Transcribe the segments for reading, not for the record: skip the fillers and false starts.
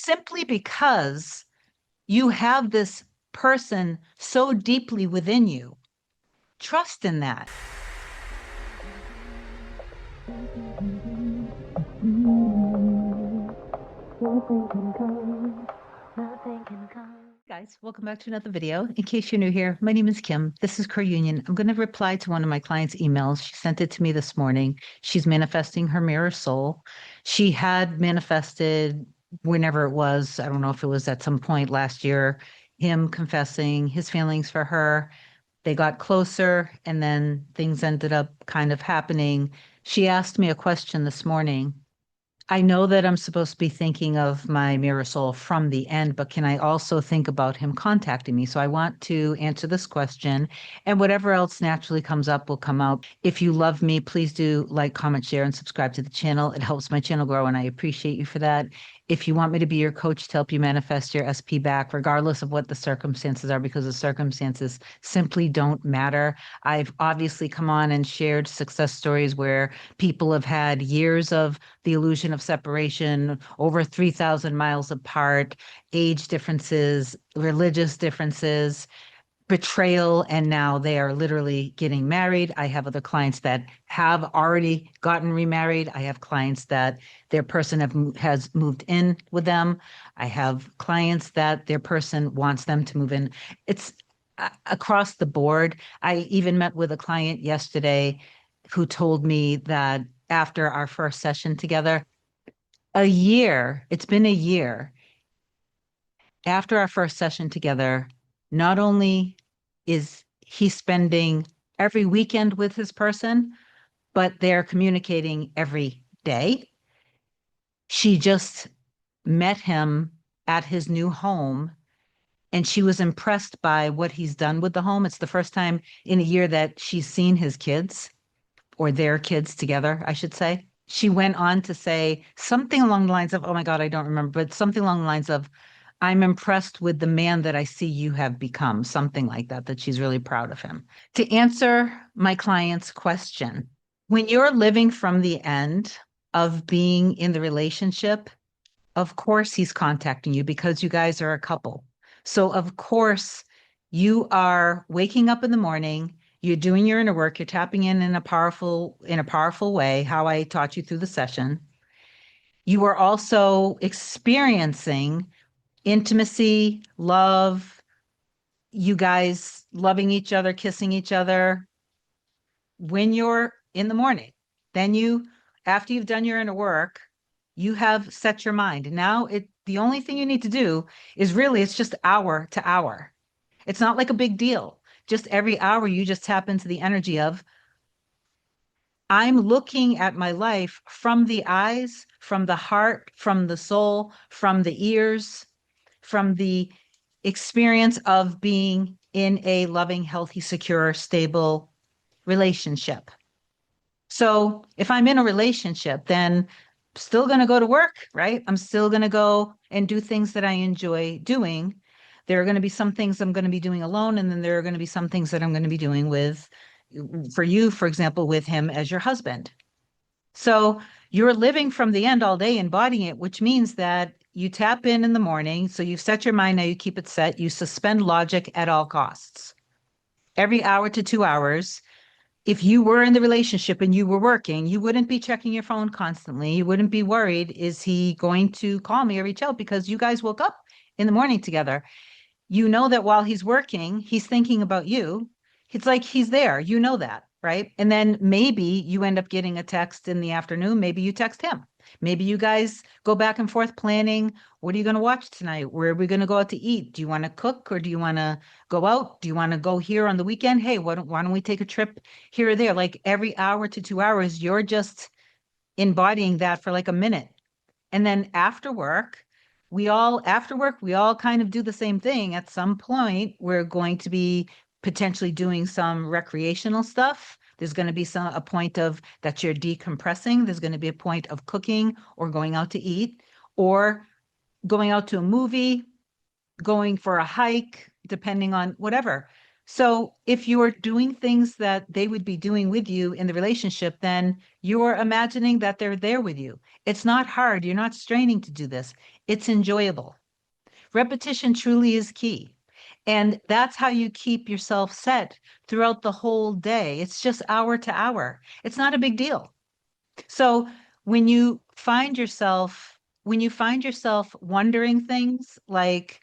simply because you have this person so deeply within you. Trust in that. Guys, welcome back to another video. In case you're new here, my name is Kim. This is CoreUnion. I'm going to reply to one of my clients' emails. She sent it to me this morning. She's manifesting her mirror soul. She had manifested whenever it was, I don't know if it was at some point last year, him confessing his feelings for her. They got closer and then things ended up kind of happening. She asked me a question this morning. I know that I'm supposed to be thinking of my mirror soul from the end, but can I also think about him contacting me? So I want to answer this question, and whatever else naturally comes up will come out. If you love me, please do like, comment, share, and subscribe to the channel. It helps my channel grow, and I appreciate you for that. If you want me to be your coach to help you manifest your SP back, regardless of what the circumstances are, because the circumstances simply don't matter. I've obviously come on and shared success stories where people have had years of the illusion of separation, over 3,000 miles apart, age differences, religious differences, betrayal, and now they are literally getting married. I have other clients that have already gotten remarried. I have clients that their person has moved in with them. I have clients that their person wants them to move in. It's across the board. I even met with a client yesterday who told me that after our first session together, it's been a year after our first session together, not only is he spending every weekend with his person, but they're communicating every day. She just met him at his new home and she was impressed by what he's done with the home. It's the first time in a year that she's seen his kids, or their kids together, I should say. She went on to say something along the lines of, oh my God, I don't remember, but something along the lines of, I'm impressed with the man that I see you have become, something like that, that she's really proud of him. To answer my client's question, when you're living from the end of being in the relationship, of course he's contacting you because you guys are a couple. So of course you are waking up in the morning, you're doing your inner work, you're tapping in a powerful way, how I taught you through the session. You are also experiencing intimacy, love, you guys loving each other, kissing each other when you're in the morning. Then after you've done your inner work, you have set your mind. Now the only thing you need to do is really, it's just hour to hour. It's not like a big deal. Just every hour, you just tap into the energy of, I'm looking at my life from the eyes, from the heart, from the soul, from the ears, from the experience of being in a loving, healthy, secure, stable relationship. So if I'm in a relationship, then I'm still going to go to work, right? I'm still going to go and do things that I enjoy doing. There are going to be some things I'm going to be doing alone, and then there are going to be some things that I'm going to be doing for you, for example, with him as your husband. So you're living from the end all day, embodying it, which means that you tap in the morning. So you've set your mind, now you keep it set. You suspend logic at all costs. Every hour to 2 hours, if you were in the relationship and you were working, you wouldn't be checking your phone constantly. You wouldn't be worried, is he going to call me or reach out? Because you guys woke up in the morning together. You know that while he's working, he's thinking about you. It's like he's there. You know that, right? And then maybe you end up getting a text in the afternoon. Maybe you text him. Maybe you guys go back and forth planning. What are you going to watch tonight? Where are we going to go out to eat? Do you want to cook or do you want to go out? Do you want to go here on the weekend? Hey, why don't we take a trip here or there? Like every hour to 2 hours, you're just embodying that for like a minute. And then after work, we all kind of do the same thing. At some point, we're going to be potentially doing some recreational stuff. There's going to be a point of that you're decompressing. There's going to be a point of cooking or going out to eat or going out to a movie, going for a hike, depending on whatever. So if you are doing things that they would be doing with you in the relationship, then you're imagining that they're there with you. It's not hard. You're not straining to do this. It's enjoyable. Repetition truly is key. And that's how you keep yourself set throughout the whole day. It's just hour to hour. It's not a big deal. So when you find yourself wondering things like,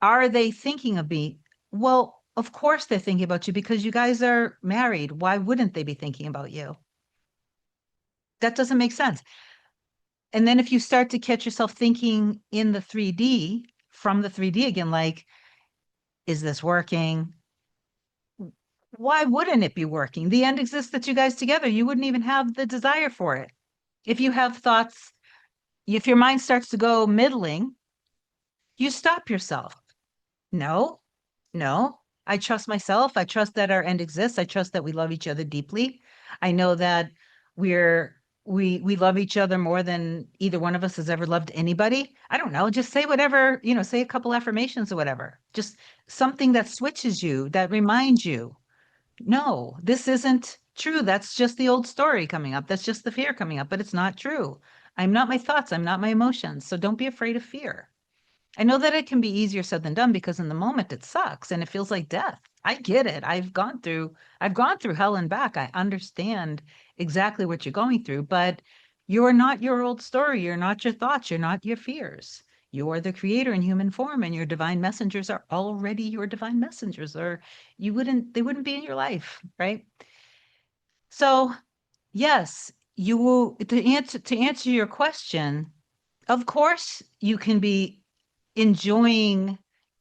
are they thinking of me? Well, of course they're thinking about you because you guys are married. Why wouldn't they be thinking about you? That doesn't make sense. And then if you start to catch yourself thinking in the 3D, from the 3D again, like, is this working? Why wouldn't it be working? The end exists that you guys together. You wouldn't even have the desire for it. If you have thoughts, if your mind starts to go middling, you stop yourself. No, no. I trust myself. I trust that our end exists. I trust that we love each other deeply. I know that we love each other more than either one of us has ever loved anybody. I don't know. Just say whatever, say a couple affirmations or whatever. Just something that switches you, that reminds you. No, this isn't true. That's just the old story coming up. That's just the fear coming up, but it's not true. I'm not my thoughts. I'm not my emotions. So don't be afraid of fear. I know that it can be easier said than done because in the moment it sucks and it feels like death. I get it. I've gone through hell and back. I understand exactly what you're going through, but you're not your old story. You're not your thoughts. You're not your fears. You're the creator in human form, and your divine messengers are already your divine messengers, or they wouldn't be in your life, right? So yes, you will to answer your question, of course you can be enjoying,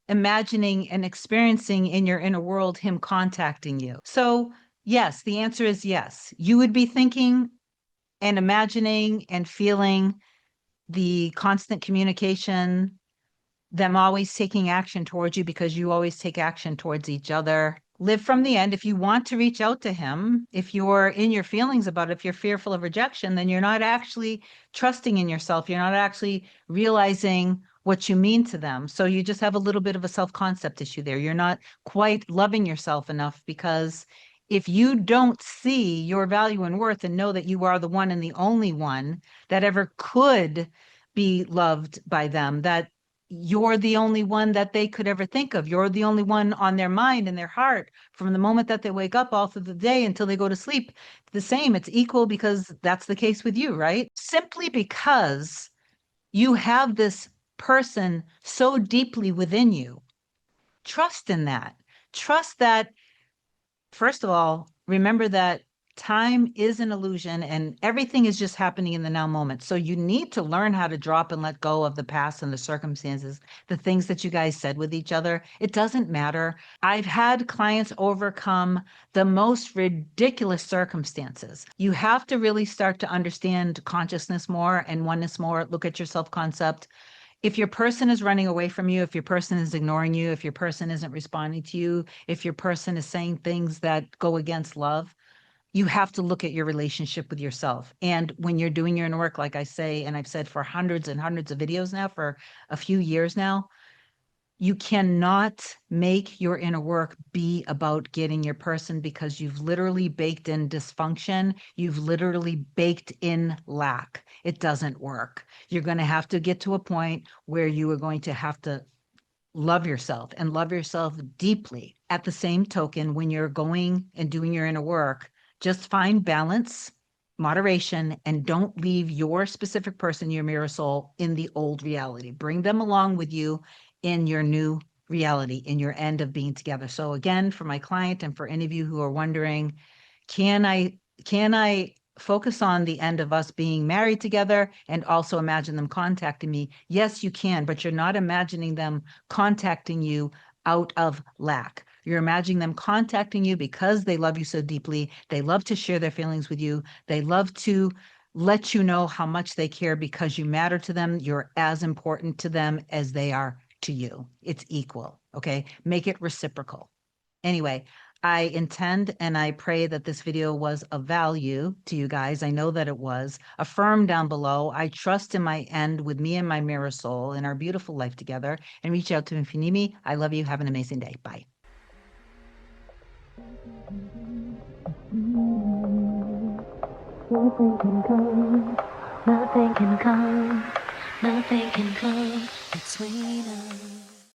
imagining, and experiencing in your inner world him contacting you. So, yes, the answer is yes. You would be thinking and imagining and feeling the constant communication, them always taking action towards you because you always take action towards each other. Live from the end. If you want to reach out to him, if you're in your feelings about it, if you're fearful of rejection, then you're not actually trusting in yourself. You're not actually realizing what you mean to them. So you just have a little bit of a self-concept issue there. You're not quite loving yourself enough because if you don't see your value and worth and know that you are the one and the only one that ever could be loved by them, that you're the only one that they could ever think of. You're the only one on their mind and their heart from the moment that they wake up all through the day until they go to sleep. The same, it's equal because that's the case with you, right? Simply because you have this person so deeply within you. Trust in that. Trust that, first of all, remember that time is an illusion and everything is just happening in the now moment. So you need to learn how to drop and let go of the past and the circumstances, the things that you guys said with each other. It doesn't matter. I've had clients overcome the most ridiculous circumstances. You have to really start to understand consciousness more and oneness more. Look at your self-concept. If your person is running away from you, if your person is ignoring you, if your person isn't responding to you, if your person is saying things that go against love, you have to look at your relationship with yourself. And when you're doing your inner work, like I say, and I've said for hundreds and hundreds of videos now, for a few years now, you cannot make your inner work be about getting your person because you've literally baked in dysfunction. You've literally baked in lack. It doesn't work. You're going to have to get to a point where you are going to have to love yourself and love yourself deeply. At the same token, when you're going and doing your inner work, just find balance, moderation, and don't leave your specific person, your mirror soul, in the old reality. Bring them along with you in your new reality, in your end of being together. So again, for my client and for any of you who are wondering, can I focus on the end of us being married together and also imagine them contacting me? Yes, you can, but you're not imagining them contacting you out of lack. You're imagining them contacting you because they love you so deeply. They love to share their feelings with you. They love to let you know how much they care because you matter to them. You're as important to them as they are to you. It's equal, okay? Make it reciprocal. Anyway, I intend and I pray that this video was of value to you guys. I know that it was. Affirm down below. I trust in my end with me and my mirror soul in our beautiful life together. And reach out to me if you need me. I love you. Have an amazing day. Bye. Nothing can come, nothing can come, nothing can come between us.